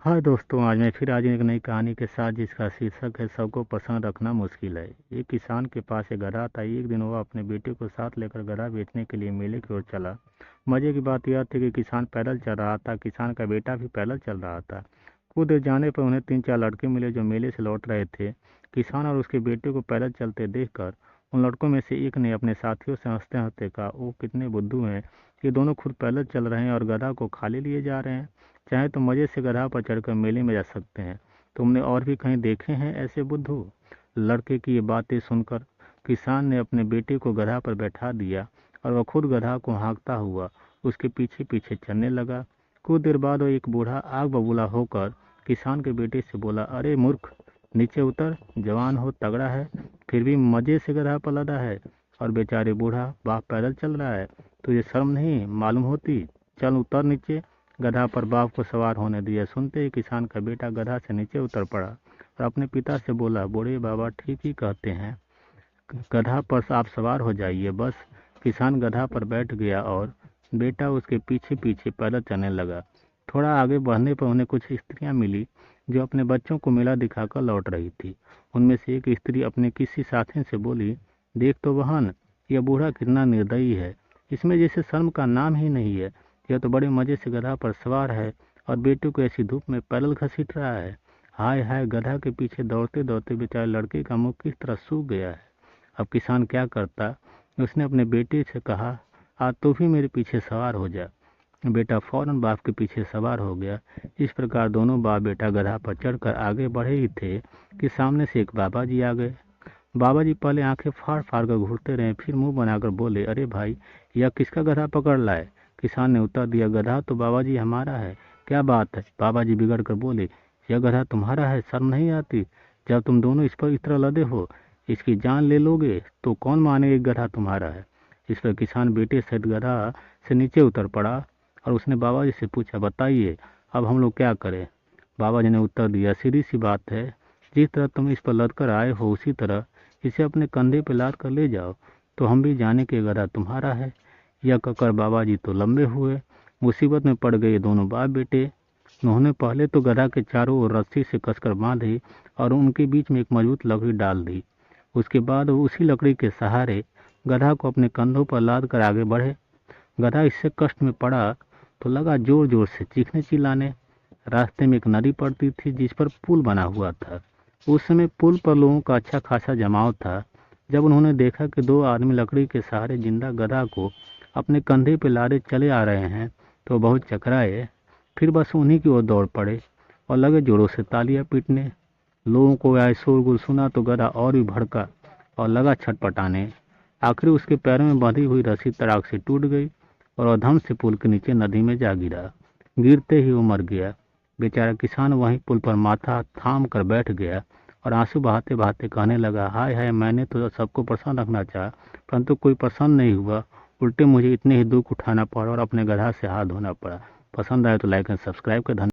हाँ दोस्तों, आज मैं फिर आज एक नई कहानी के साथ जिसका शीर्षक है सबको पसंद रखना मुश्किल है। एक किसान के पास एक गधा था। एक दिन वह अपने बेटे को साथ लेकर गधा बेचने के लिए मेले की ओर चला। मजे की बात यह थी कि किसान पैदल चल रहा था। किसान का बेटा भी पैदल चल रहा था। कुछ देर जाने पर उन्हें तीन चार लड़के मिले जो मेले से लौट रहे थे। किसान और उसके बेटे को पैदल चलते देखकर उन लड़कों में से एक ने अपने साथियों से हंसते हंसते कहा, वो कितने बुद्धू हैं, ये दोनों खुद पैदल चल रहे हैं और गधा को खाली लिए जा रहे हैं। चाहे तो मज़े से गधा पर चढ़कर मेले में जा सकते हैं। तुमने और भी कहीं देखे हैं ऐसे बुद्धू? लड़के की ये बातें सुनकर किसान ने अपने बेटे को गधा पर बैठा दिया और वह खुद गधा को हाँकता हुआ उसके पीछे पीछे चलने लगा। कुछ देर बाद वह एक बूढ़ा आग बबूला होकर किसान के बेटे से बोला, अरे मूर्ख, नीचे उतर, जवान हो, तगड़ा है, फिर भी मज़े से गधा पर लदा है। और बेचारे बूढ़ा बाप पैदल चल रहा है, तुझे शर्म नहीं मालूम होती? चल उतर नीचे। गधा पर बाप को सवार होने दिया। सुनते ही किसान का बेटा गधा से नीचे उतर पड़ा और अपने पिता से बोला, बूढ़े बाबा ठीक ही कहते हैं, गधा पर आप सवार हो जाइए बस। किसान गधा पर बैठ गया और बेटा उसके पीछे पीछे पैदल चलने लगा। थोड़ा आगे बढ़ने पर उन्हें कुछ स्त्रियां मिली जो अपने बच्चों को मेला दिखाकर लौट रही थी। उनमें से एक स्त्री अपने किसी साथी से बोली, देख तो बहन, यह बूढ़ा कितना निर्दयी है, इसमें जैसे शर्म का नाम ही नहीं है। यह तो बड़े मजे से गधा पर सवार है और बेटे को ऐसी धूप में पैदल घसीट रहा है। हाय हाय, गधा के पीछे दौड़ते दौड़ते बेचारे लड़के का मुंह किस तरह सूख गया है। अब किसान क्या करता? उसने अपने बेटे से कहा, आज तू भी मेरे पीछे सवार हो जा। बेटा फौरन बाप के पीछे सवार हो गया। इस प्रकार दोनों बाप बेटा गधा पर चढ़कर आगे बढ़े ही थे कि सामने से एक बाबा जी आ गए। बाबा जी पहले आंखें फाड़ फाड़ कर घूरते रहे, फिर मुंह बनाकर बोले, अरे भाई, यह किसका गधा पकड़ लाए? किसान ने उत्तर दिया, गधा तो बाबा जी हमारा है। क्या बात है? बाबा जी बिगड़ कर बोले, यह गधा तुम्हारा है, शर्म नहीं आती? जब तुम दोनों इस पर इस तरह लदे हो, इसकी जान ले लोगे तो कौन माने एक गधा तुम्हारा है? इस पर किसान बेटे सहित गधा से नीचे उतर पड़ा और उसने बाबा जी से पूछा, बताइए अब हम लोग क्या करें? बाबा जी ने उत्तर दिया, सीधी सी बात है, जिस तरह तुम इस पर लद कर आए हो उसी तरह इसे अपने कंधे पर लाद कर ले जाओ, तो हम भी जाने के गधा तुम्हारा है। यह कहकर बाबा जी तो लंबे हुए। मुसीबत में पड़ गए दोनों बाप बेटे। उन्होंने पहले तो गधा के चारों ओर रस्सी से कसकर बांधी और उनके बीच में एक मजबूत लकड़ी डाल दी। उसके बाद वो उसी लकड़ी के सहारे गधा को अपने कंधों पर लाद कर आगे बढ़े। गधा इससे कष्ट में पड़ा तो लगा जोर जोर से चीखने चिल्लाने। रास्ते में एक नदी पड़ती थी जिस पर पुल बना हुआ था। उस समय पुल पर लोगों का अच्छा खासा जमाव था। जब उन्होंने देखा कि दो आदमी लकड़ी के सहारे जिंदा गधा को अपने कंधे पर लादे चले आ रहे हैं तो बहुत चकराए। फिर बस उन्हीं की ओर दौड़ पड़े और लगे जोरों से तालियां पीटने। लोगों को यह शोरगुल सुना तो गधा और भी भड़का और लगा छटपटाने। आखिर उसके पैरों में बंधी हुई रस्सी तड़ाक से टूट गई और वह धम से पुल के नीचे नदी में जा गिरा। गिरते ही वो मर गया। बेचारा किसान वहीं पुल पर माथा थाम कर बैठ गया और आंसू बहाते बहाते कहने लगा, हाय हाय, मैंने तो सबको प्रसन्न रखना चाहा, परंतु कोई प्रसन्न नहीं हुआ। उल्टे मुझे इतने ही दुख उठाना पड़ा और अपने गधा से हाथ धोना पड़ा। पसंद आए तो लाइक एंड सब्सक्राइब कर।